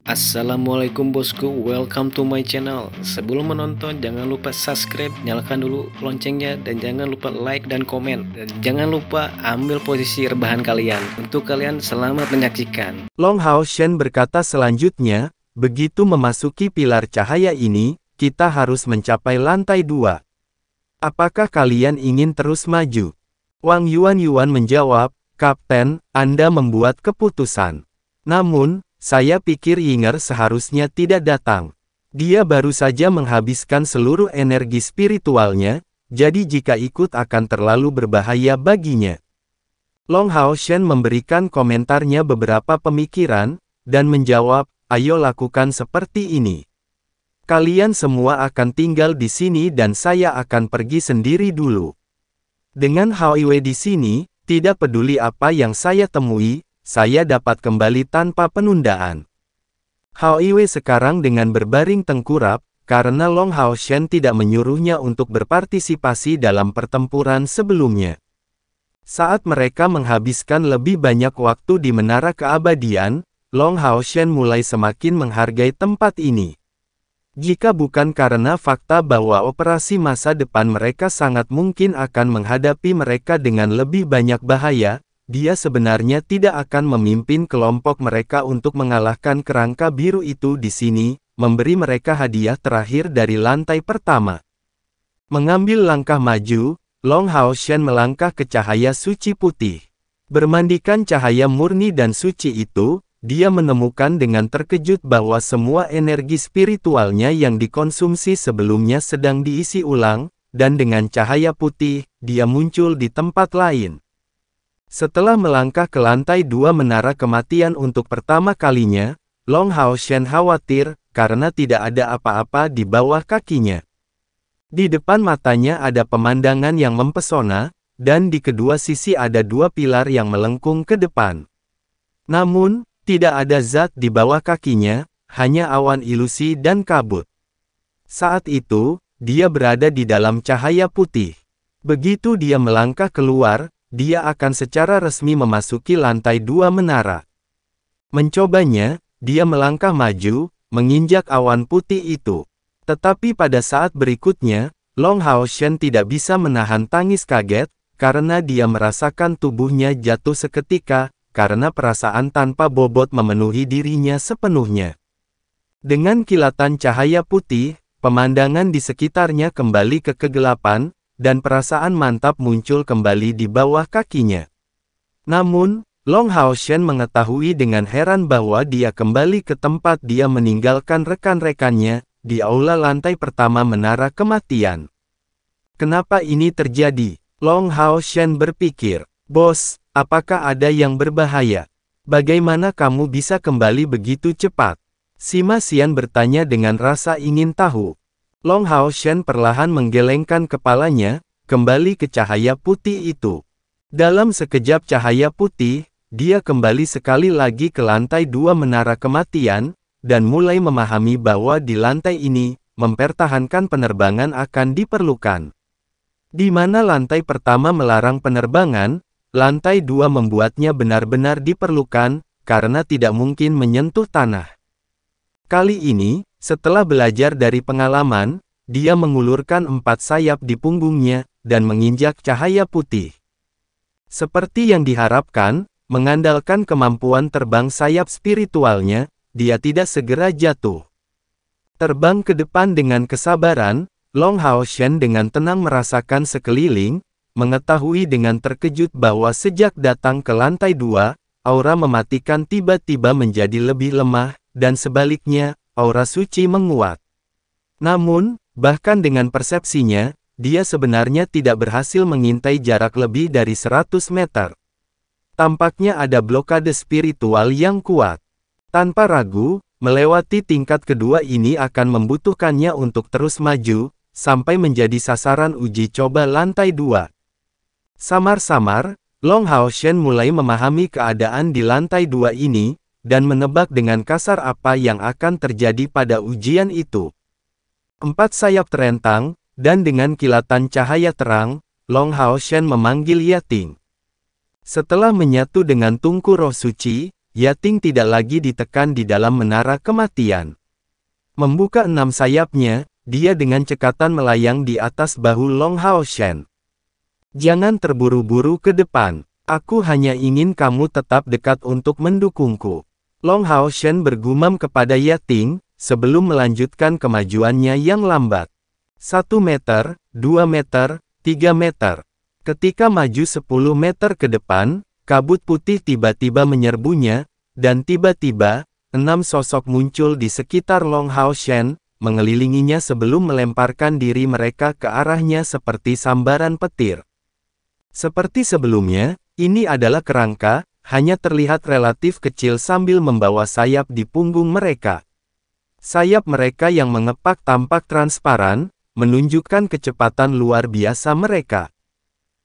Assalamualaikum bosku, welcome to my channel. Sebelum menonton jangan lupa subscribe, nyalakan dulu loncengnya, dan jangan lupa like dan komen. Dan jangan lupa ambil posisi rebahan kalian. Untuk kalian selamat menyaksikan. Long Hao Shen berkata selanjutnya, begitu memasuki pilar cahaya ini, kita harus mencapai lantai 2. Apakah kalian ingin terus maju? Wang Yuan menjawab, Kapten, Anda membuat keputusan. Namun, saya pikir Yinger seharusnya tidak datang. Dia baru saja menghabiskan seluruh energi spiritualnya, jadi jika ikut akan terlalu berbahaya baginya. Long Hao Shen memberikan komentarnya beberapa pemikiran, dan menjawab, ayo lakukan seperti ini. Kalian semua akan tinggal di sini dan saya akan pergi sendiri dulu. Dengan Hao Yue di sini, tidak peduli apa yang saya temui, saya dapat kembali tanpa penundaan. Hao Yue sekarang dengan berbaring tengkurap, karena Long Hao Shen tidak menyuruhnya untuk berpartisipasi dalam pertempuran sebelumnya. Saat mereka menghabiskan lebih banyak waktu di Menara Keabadian, Long Hao Shen mulai semakin menghargai tempat ini. Jika bukan karena fakta bahwa operasi masa depan mereka sangat mungkin akan menghadapi mereka dengan lebih banyak bahaya, dia sebenarnya tidak akan memimpin kelompok mereka untuk mengalahkan kerangka biru itu di sini, memberi mereka hadiah terakhir dari lantai pertama. Mengambil langkah maju, Long Hao Shen melangkah ke cahaya suci putih. Bermandikan cahaya murni dan suci itu, dia menemukan dengan terkejut bahwa semua energi spiritualnya yang dikonsumsi sebelumnya sedang diisi ulang, dan dengan cahaya putih, dia muncul di tempat lain. Setelah melangkah ke lantai 2 Menara Kematian untuk pertama kalinya, Long Hao Shen khawatir, karena tidak ada apa-apa di bawah kakinya. Di depan matanya ada pemandangan yang mempesona, dan di kedua sisi ada dua pilar yang melengkung ke depan. Namun, tidak ada zat di bawah kakinya, hanya awan ilusi dan kabut. Saat itu, dia berada di dalam cahaya putih. Begitu dia melangkah keluar, dia akan secara resmi memasuki lantai 2 menara. Mencobanya, dia melangkah maju, menginjak awan putih itu. Tetapi pada saat berikutnya, Long Hao Shen tidak bisa menahan tangis kaget, karena dia merasakan tubuhnya jatuh seketika, karena perasaan tanpa bobot memenuhi dirinya sepenuhnya. Dengan kilatan cahaya putih, pemandangan di sekitarnya kembali ke kegelapan, dan perasaan mantap muncul kembali di bawah kakinya. Namun, Long Hao Shen mengetahui dengan heran bahwa dia kembali ke tempat dia meninggalkan rekan-rekannya, di aula lantai pertama Menara Kematian. Kenapa ini terjadi? Long Hao Shen berpikir, Bos, apakah ada yang berbahaya? Bagaimana kamu bisa kembali begitu cepat? Sima Xian bertanya dengan rasa ingin tahu. Long Hao Shen perlahan menggelengkan kepalanya, kembali ke cahaya putih itu. Dalam sekejap cahaya putih, dia kembali sekali lagi ke lantai 2 Menara Kematian, dan mulai memahami bahwa di lantai ini, mempertahankan penerbangan akan diperlukan. Di mana lantai pertama melarang penerbangan, lantai 2 membuatnya benar-benar diperlukan, karena tidak mungkin menyentuh tanah. Kali ini, setelah belajar dari pengalaman, dia mengulurkan 4 sayap di punggungnya, dan menginjak cahaya putih. Seperti yang diharapkan, mengandalkan kemampuan terbang sayap spiritualnya, dia tidak segera jatuh. Terbang ke depan dengan kesabaran, Long Hao Shen dengan tenang merasakan sekeliling, mengetahui dengan terkejut bahwa sejak datang ke lantai 2, aura mematikan tiba-tiba menjadi lebih lemah, dan sebaliknya, aura suci menguat. Namun, bahkan dengan persepsinya, dia sebenarnya tidak berhasil mengintai jarak lebih dari 100 meter. Tampaknya ada blokade spiritual yang kuat. Tanpa ragu, melewati tingkat kedua ini akan membutuhkannya untuk terus maju, sampai menjadi sasaran uji coba lantai 2. Samar-samar, Long Hao Shen mulai memahami keadaan di lantai 2 ini, dan menebak dengan kasar apa yang akan terjadi pada ujian itu. 4 sayap terentang, dan dengan kilatan cahaya terang, Long Hao Shen memanggil Yating. Setelah menyatu dengan tungku roh suci, Yating tidak lagi ditekan di dalam menara kematian. Membuka 6 sayapnya, dia dengan cekatan melayang di atas bahu Long Hao Shen. Jangan terburu-buru ke depan. Aku hanya ingin kamu tetap dekat untuk mendukungku. Long Hao Shen bergumam kepada Yating, sebelum melanjutkan kemajuannya yang lambat. 1 meter, 2 meter, 3 meter. Ketika maju 10 meter ke depan, kabut putih tiba-tiba menyerbunya, dan tiba-tiba, 6 sosok muncul di sekitar Long Hao Shen, mengelilinginya sebelum melemparkan diri mereka ke arahnya seperti sambaran petir. Seperti sebelumnya, ini adalah kerangka, hanya terlihat relatif kecil sambil membawa sayap di punggung mereka. Sayap mereka yang mengepak tampak transparan, menunjukkan kecepatan luar biasa mereka.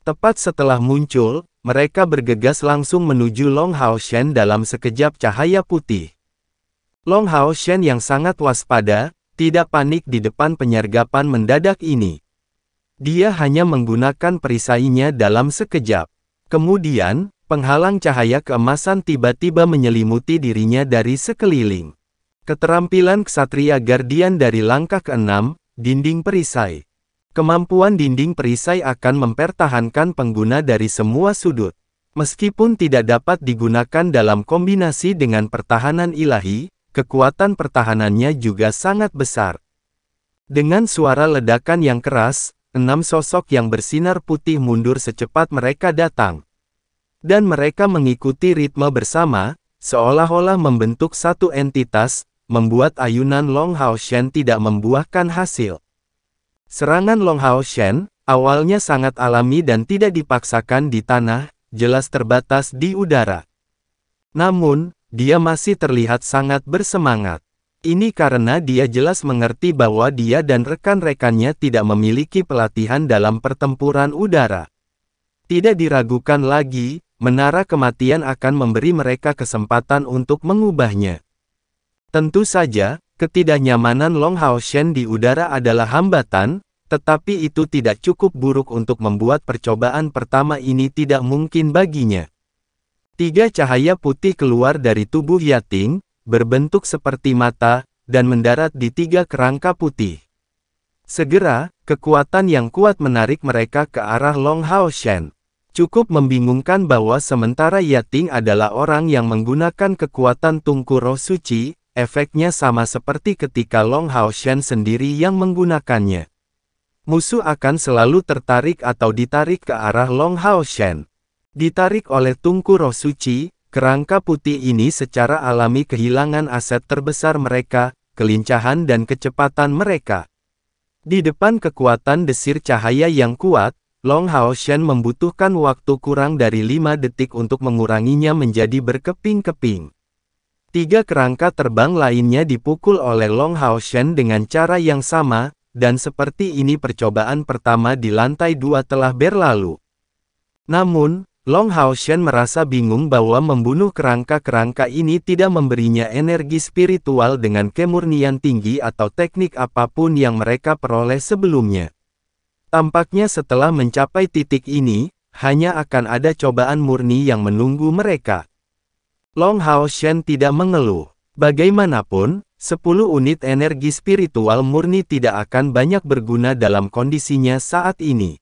Tepat setelah muncul, mereka bergegas langsung menuju Long Hao Shen dalam sekejap cahaya putih. Long Hao Shen yang sangat waspada, tidak panik di depan penyergapan mendadak ini. Dia hanya menggunakan perisainya dalam sekejap. Kemudian, penghalang cahaya keemasan tiba-tiba menyelimuti dirinya dari sekeliling. Keterampilan ksatria Guardian dari langkah ke-6, dinding perisai. Kemampuan dinding perisai akan mempertahankan pengguna dari semua sudut. Meskipun tidak dapat digunakan dalam kombinasi dengan pertahanan ilahi, kekuatan pertahanannya juga sangat besar. Dengan suara ledakan yang keras, 6 sosok yang bersinar putih mundur secepat mereka datang. Dan mereka mengikuti ritme bersama, seolah-olah membentuk satu entitas, membuat ayunan Long Hao Shen tidak membuahkan hasil. Serangan Long Hao Shen, awalnya sangat alami dan tidak dipaksakan di tanah, jelas terbatas di udara. Namun, dia masih terlihat sangat bersemangat. Ini karena dia jelas mengerti bahwa dia dan rekan-rekannya tidak memiliki pelatihan dalam pertempuran udara. Tidak diragukan lagi, menara kematian akan memberi mereka kesempatan untuk mengubahnya. Tentu saja, ketidaknyamanan Long Hao Shen di udara adalah hambatan, tetapi itu tidak cukup buruk untuk membuat percobaan pertama ini tidak mungkin baginya. 3 cahaya putih keluar dari tubuh Yating, berbentuk seperti mata, dan mendarat di 3 kerangka putih. Segera, kekuatan yang kuat menarik mereka ke arah Long Hao Shen. Cukup membingungkan bahwa sementara Yating adalah orang yang menggunakan kekuatan tungku roh suci, efeknya sama seperti ketika Long Hao Shen sendiri yang menggunakannya. Musuh akan selalu tertarik atau ditarik ke arah Long Hao Shen. Ditarik oleh tungku roh suci, kerangka putih ini secara alami kehilangan aset terbesar mereka, kelincahan dan kecepatan mereka. Di depan kekuatan desir cahaya yang kuat, Long Hao Shen membutuhkan waktu kurang dari 5 detik untuk menguranginya menjadi berkeping-keping. 3 kerangka terbang lainnya dipukul oleh Long Hao Shen dengan cara yang sama, dan seperti ini percobaan pertama di lantai 2 telah berlalu. Namun, Long Hao Shen merasa bingung bahwa membunuh kerangka-kerangka ini tidak memberinya energi spiritual dengan kemurnian tinggi atau teknik apapun yang mereka peroleh sebelumnya. Tampaknya setelah mencapai titik ini, hanya akan ada cobaan murni yang menunggu mereka. Long Hao Shen tidak mengeluh. Bagaimanapun, 10 unit energi spiritual murni tidak akan banyak berguna dalam kondisinya saat ini.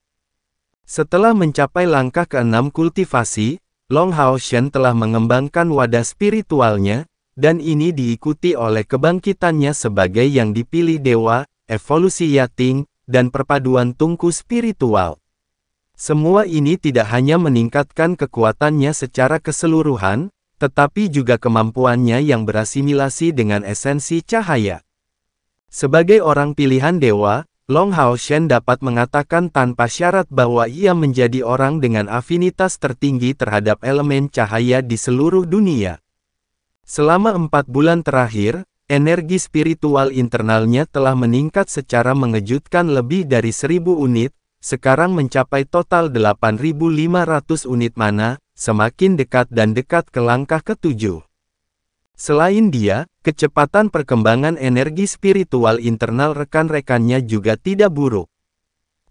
Setelah mencapai langkah ke-6 kultivasi, Long Hao Shen telah mengembangkan wadah spiritualnya, dan ini diikuti oleh kebangkitannya sebagai yang dipilih dewa, evolusi Yating, dan perpaduan tungku spiritual. Semua ini tidak hanya meningkatkan kekuatannya secara keseluruhan, tetapi juga kemampuannya yang berasimilasi dengan esensi cahaya. Sebagai orang pilihan dewa, Long Hao Shen dapat mengatakan tanpa syarat bahwa ia menjadi orang dengan afinitas tertinggi terhadap elemen cahaya di seluruh dunia. Selama 4 bulan terakhir, energi spiritual internalnya telah meningkat secara mengejutkan lebih dari 1000 unit, sekarang mencapai total 8.500 unit mana, semakin dekat dan dekat ke langkah ke-7. Selain dia, kecepatan perkembangan energi spiritual internal rekan-rekannya juga tidak buruk.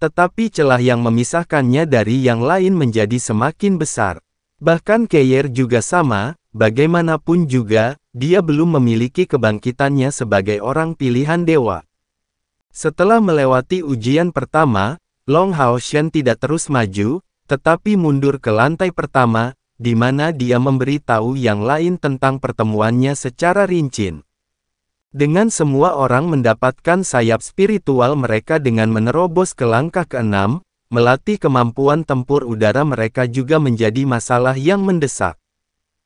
Tetapi celah yang memisahkannya dari yang lain menjadi semakin besar. Bahkan Keir juga sama, bagaimanapun juga, dia belum memiliki kebangkitannya sebagai orang pilihan dewa. Setelah melewati ujian pertama, Long Haoshan tidak terus maju, tetapi mundur ke lantai pertama, di mana dia memberitahu yang lain tentang pertemuannya secara rinci. Dengan semua orang mendapatkan sayap spiritual mereka dengan menerobos ke langkah ke-6, melatih kemampuan tempur udara mereka juga menjadi masalah yang mendesak.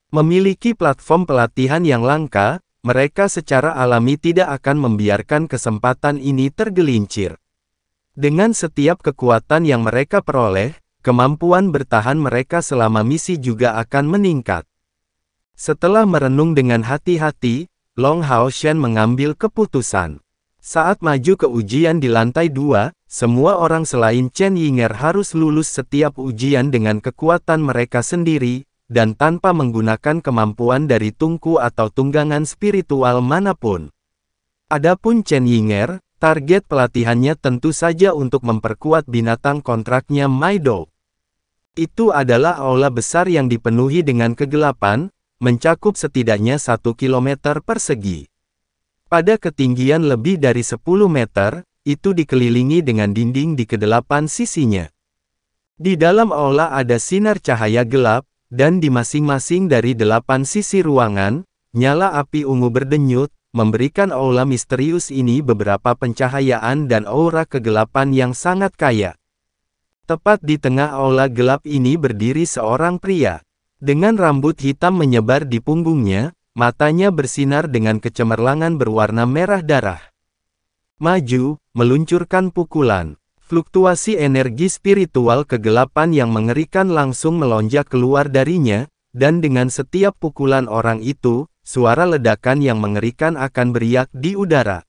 Memiliki platform pelatihan yang langka, mereka secara alami tidak akan membiarkan kesempatan ini tergelincir. Dengan setiap kekuatan yang mereka peroleh, kemampuan bertahan mereka selama misi juga akan meningkat. Setelah merenung dengan hati-hati, Long Haoshan mengambil keputusan. Saat maju ke ujian di lantai 2, semua orang selain Chen Yinger harus lulus setiap ujian dengan kekuatan mereka sendiri, dan tanpa menggunakan kemampuan dari tungku atau tunggangan spiritual manapun. Adapun Chen Yinger, target pelatihannya tentu saja untuk memperkuat binatang kontraknya Maido. Itu adalah aula besar yang dipenuhi dengan kegelapan, mencakup setidaknya 1 km persegi. Pada ketinggian lebih dari 10 meter, itu dikelilingi dengan dinding di kedelapan sisinya. Di dalam aula ada sinar cahaya gelap, dan di masing-masing dari 8 sisi ruangan, nyala api ungu berdenyut, memberikan aula misterius ini beberapa pencahayaan dan aura kegelapan yang sangat kaya. Tepat di tengah aula gelap ini berdiri seorang pria. Dengan rambut hitam menyebar di punggungnya, matanya bersinar dengan kecemerlangan berwarna merah darah. Maju, meluncurkan pukulan. Fluktuasi energi spiritual kegelapan yang mengerikan langsung melonjak keluar darinya, dan dengan setiap pukulan orang itu, suara ledakan yang mengerikan akan beriak di udara.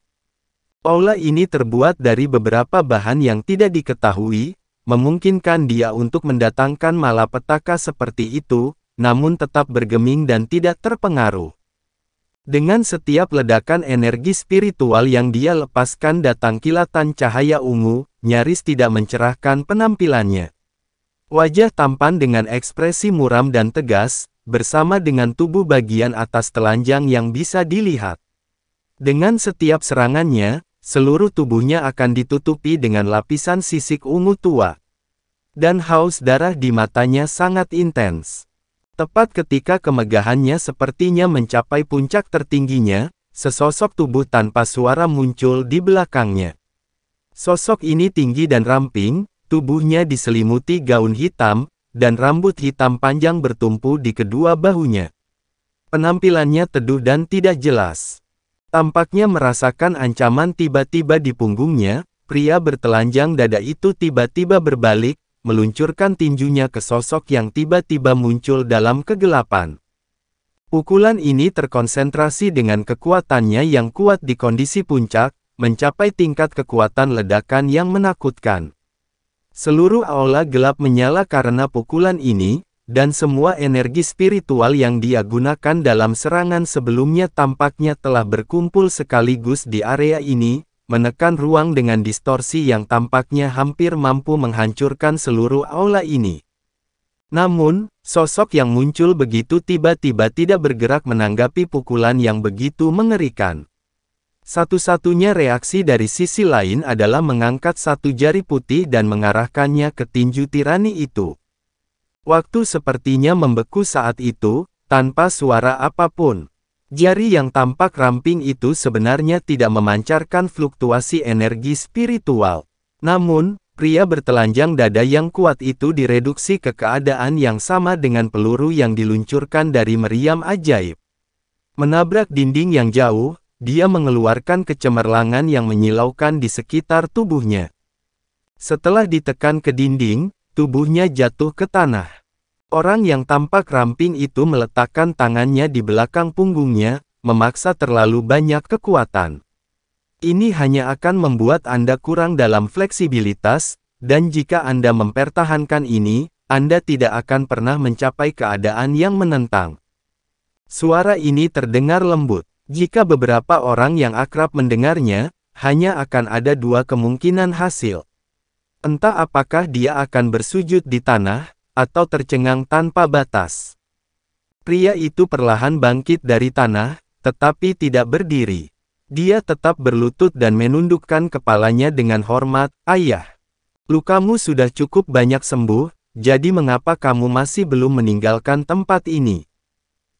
Aula ini terbuat dari beberapa bahan yang tidak diketahui, memungkinkan dia untuk mendatangkan malapetaka seperti itu, namun tetap bergeming dan tidak terpengaruh. Dengan setiap ledakan energi spiritual yang dia lepaskan datang kilatan cahaya ungu, nyaris tidak mencerahkan penampilannya. Wajah tampan dengan ekspresi muram dan tegas, bersama dengan tubuh bagian atas telanjang yang bisa dilihat. Dengan setiap serangannya, seluruh tubuhnya akan ditutupi dengan lapisan sisik ungu tua. Dan haus darah di matanya sangat intens. Tepat ketika kemegahannya sepertinya mencapai puncak tertingginya, sesosok tubuh tanpa suara muncul di belakangnya. Sosok ini tinggi dan ramping, tubuhnya diselimuti gaun hitam, dan rambut hitam panjang bertumpu di kedua bahunya. Penampilannya teduh dan tidak jelas. Tampaknya merasakan ancaman tiba-tiba di punggungnya, pria bertelanjang dada itu tiba-tiba berbalik, meluncurkan tinjunya ke sosok yang tiba-tiba muncul dalam kegelapan. Pukulan ini terkonsentrasi dengan kekuatannya yang kuat di kondisi puncak, mencapai tingkat kekuatan ledakan yang menakutkan. Seluruh aula gelap menyala karena pukulan ini, dan semua energi spiritual yang dia gunakan dalam serangan sebelumnya tampaknya telah berkumpul sekaligus di area ini, menekan ruang dengan distorsi yang tampaknya hampir mampu menghancurkan seluruh aula ini. Namun, sosok yang muncul begitu tiba-tiba tidak bergerak menanggapi pukulan yang begitu mengerikan. Satu-satunya reaksi dari sisi lain adalah mengangkat satu jari putih dan mengarahkannya ke tinju tirani itu. Waktu sepertinya membeku saat itu, tanpa suara apapun. Jari yang tampak ramping itu sebenarnya tidak memancarkan fluktuasi energi spiritual. Namun, pria bertelanjang dada yang kuat itu direduksi ke keadaan yang sama dengan peluru yang diluncurkan dari meriam ajaib. Menabrak dinding yang jauh, dia mengeluarkan kecemerlangan yang menyilaukan di sekitar tubuhnya. Setelah ditekan ke dinding, tubuhnya jatuh ke tanah. Orang yang tampak ramping itu meletakkan tangannya di belakang punggungnya, memaksa terlalu banyak kekuatan. Ini hanya akan membuat Anda kurang dalam fleksibilitas, dan jika Anda mempertahankan ini, Anda tidak akan pernah mencapai keadaan yang menentang. Suara ini terdengar lembut. Jika beberapa orang yang akrab mendengarnya, hanya akan ada dua kemungkinan hasil. Entah apakah dia akan bersujud di tanah, atau tercengang tanpa batas. Pria itu perlahan bangkit dari tanah, tetapi tidak berdiri. Dia tetap berlutut dan menundukkan kepalanya dengan hormat, "Ayah, lukamu sudah cukup banyak sembuh, jadi mengapa kamu masih belum meninggalkan tempat ini?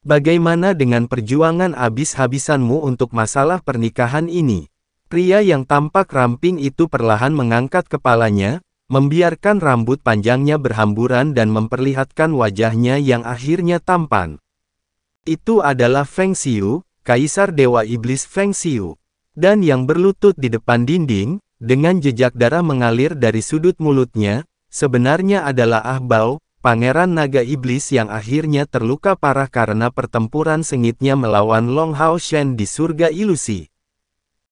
Bagaimana dengan perjuangan habis-habisanmu untuk masalah pernikahan ini?" Pria yang tampak ramping itu perlahan mengangkat kepalanya, membiarkan rambut panjangnya berhamburan dan memperlihatkan wajahnya yang akhirnya tampan. Itu adalah Feng Xiu, Kaisar Dewa Iblis Feng Xiu. Dan yang berlutut di depan dinding, dengan jejak darah mengalir dari sudut mulutnya, sebenarnya adalah Ah Bao, Pangeran Naga Iblis yang akhirnya terluka parah karena pertempuran sengitnya melawan Long Hao Shen di surga ilusi.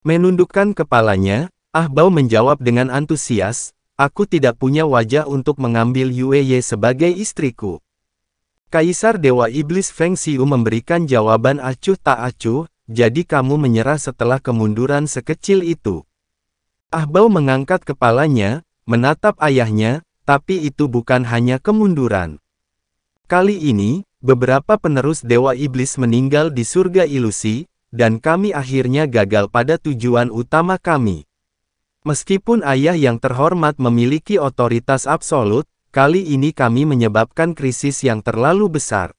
Menundukkan kepalanya, Ah Bao menjawab dengan antusias, "Aku tidak punya wajah untuk mengambil Yue Ye sebagai istriku." Kaisar Dewa Iblis Feng Xiu memberikan jawaban acuh tak acuh, "Jadi kamu menyerah setelah kemunduran sekecil itu?" Ah Bao mengangkat kepalanya, menatap ayahnya, "Tapi itu bukan hanya kemunduran. Kali ini, beberapa penerus Dewa Iblis meninggal di surga ilusi, dan kami akhirnya gagal pada tujuan utama kami. Meskipun ayah yang terhormat memiliki otoritas absolut, kali ini kami menyebabkan krisis yang terlalu besar.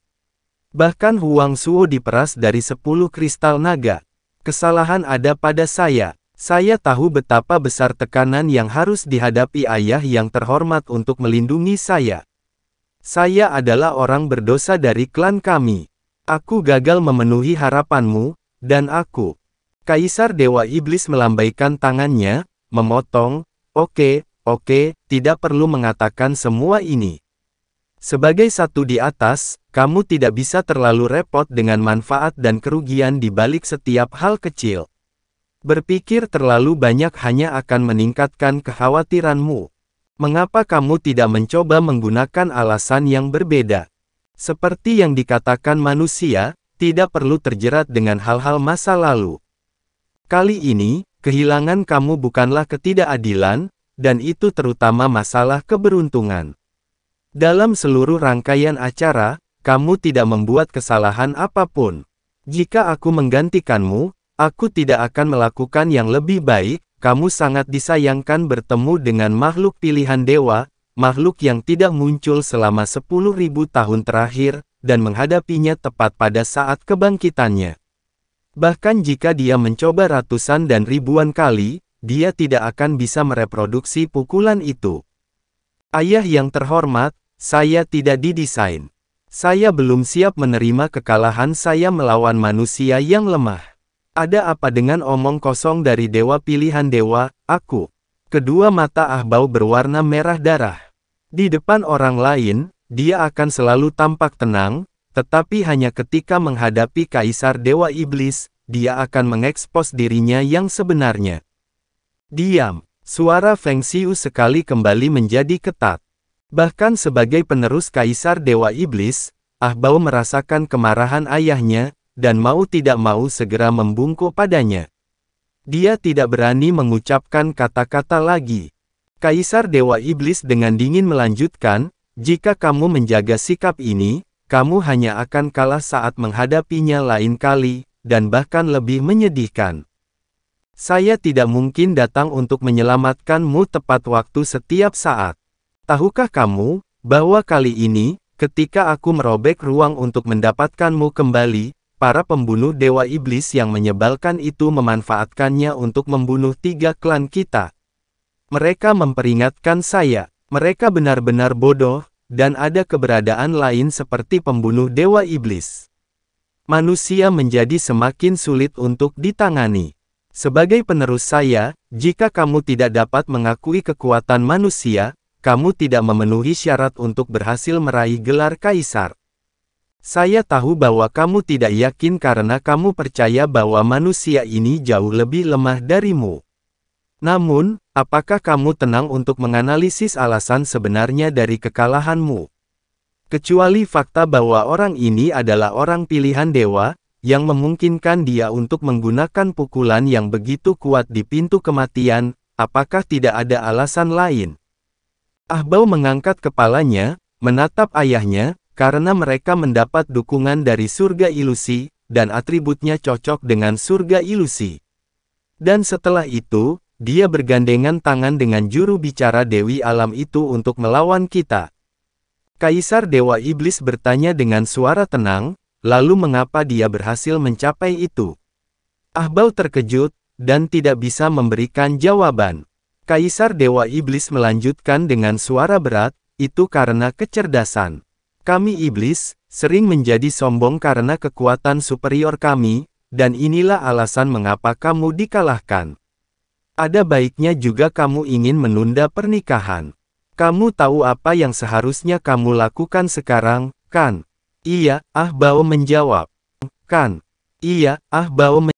Bahkan Huang Suo diperas dari 10 kristal naga. Kesalahan ada pada saya. Saya tahu betapa besar tekanan yang harus dihadapi ayah yang terhormat untuk melindungi saya. Saya adalah orang berdosa dari klan kami. Aku gagal memenuhi harapanmu, dan aku..." Kaisar Dewa Iblis melambaikan tangannya, memotong, Oke, tidak perlu mengatakan semua ini. Sebagai satu di atas, kamu tidak bisa terlalu repot dengan manfaat dan kerugian di balik setiap hal kecil. Berpikir terlalu banyak hanya akan meningkatkan kekhawatiranmu. Mengapa kamu tidak mencoba menggunakan alasan yang berbeda? Seperti yang dikatakan manusia, tidak perlu terjerat dengan hal-hal masa lalu. Kali ini, kehilangan kamu bukanlah ketidakadilan, dan itu terutama masalah keberuntungan. Dalam seluruh rangkaian acara, kamu tidak membuat kesalahan apapun. Jika aku menggantikanmu, aku tidak akan melakukan yang lebih baik. Kamu sangat disayangkan bertemu dengan makhluk pilihan dewa, makhluk yang tidak muncul selama 10.000 tahun terakhir, dan menghadapinya tepat pada saat kebangkitannya. Bahkan jika dia mencoba ratusan dan ribuan kali, dia tidak akan bisa mereproduksi pukulan itu. Ayah yang terhormat, saya tidak didesain. Saya belum siap menerima kekalahan saya melawan manusia yang lemah. Ada apa dengan omong kosong dari dewa pilihan dewa, aku? Kedua mata Ah Bao berwarna merah darah. Di depan orang lain, dia akan selalu tampak tenang, tetapi hanya ketika menghadapi Kaisar Dewa Iblis, dia akan mengekspos dirinya yang sebenarnya. Diam. Suara Feng Xiu sekali kembali menjadi ketat. Bahkan sebagai penerus Kaisar Dewa Iblis, Ah Bao merasakan kemarahan ayahnya, dan mau tidak mau segera membungkuk padanya. Dia tidak berani mengucapkan kata-kata lagi. Kaisar Dewa Iblis dengan dingin melanjutkan, "Jika kamu menjaga sikap ini, kamu hanya akan kalah saat menghadapinya lain kali, dan bahkan lebih menyedihkan. Saya tidak mungkin datang untuk menyelamatkanmu tepat waktu setiap saat. Tahukah kamu, bahwa kali ini, ketika aku merobek ruang untuk mendapatkanmu kembali, para pembunuh Dewa Iblis yang menyebalkan itu memanfaatkannya untuk membunuh 3 klan kita. Mereka memperingatkan saya, mereka benar-benar bodoh, dan ada keberadaan lain seperti pembunuh Dewa Iblis. Manusia menjadi semakin sulit untuk ditangani. Sebagai penerus saya, jika kamu tidak dapat mengakui kekuatan manusia, kamu tidak memenuhi syarat untuk berhasil meraih gelar kaisar. Saya tahu bahwa kamu tidak yakin karena kamu percaya bahwa manusia ini jauh lebih lemah darimu. Namun, apakah kamu tenang untuk menganalisis alasan sebenarnya dari kekalahanmu? Kecuali fakta bahwa orang ini adalah orang pilihan dewa, yang memungkinkan dia untuk menggunakan pukulan yang begitu kuat di pintu kematian, apakah tidak ada alasan lain? Ah Bao mengangkat kepalanya, menatap ayahnya, karena mereka mendapat dukungan dari surga ilusi, dan atributnya cocok dengan surga ilusi. Dan setelah itu, dia bergandengan tangan dengan juru bicara Dewi Alam itu untuk melawan kita. Kaisar Dewa Iblis bertanya dengan suara tenang, lalu mengapa dia berhasil mencapai itu? Ahbau terkejut, dan tidak bisa memberikan jawaban. Kaisar Dewa Iblis melanjutkan dengan suara berat, itu karena kecerdasan. Kami iblis, sering menjadi sombong karena kekuatan superior kami, dan inilah alasan mengapa kamu dikalahkan. Ada baiknya juga kamu ingin menunda pernikahan. Kamu tahu apa yang seharusnya kamu lakukan sekarang, kan? Iya, Ahbau menjawab. Kan? Iya, Ahbau menjawab.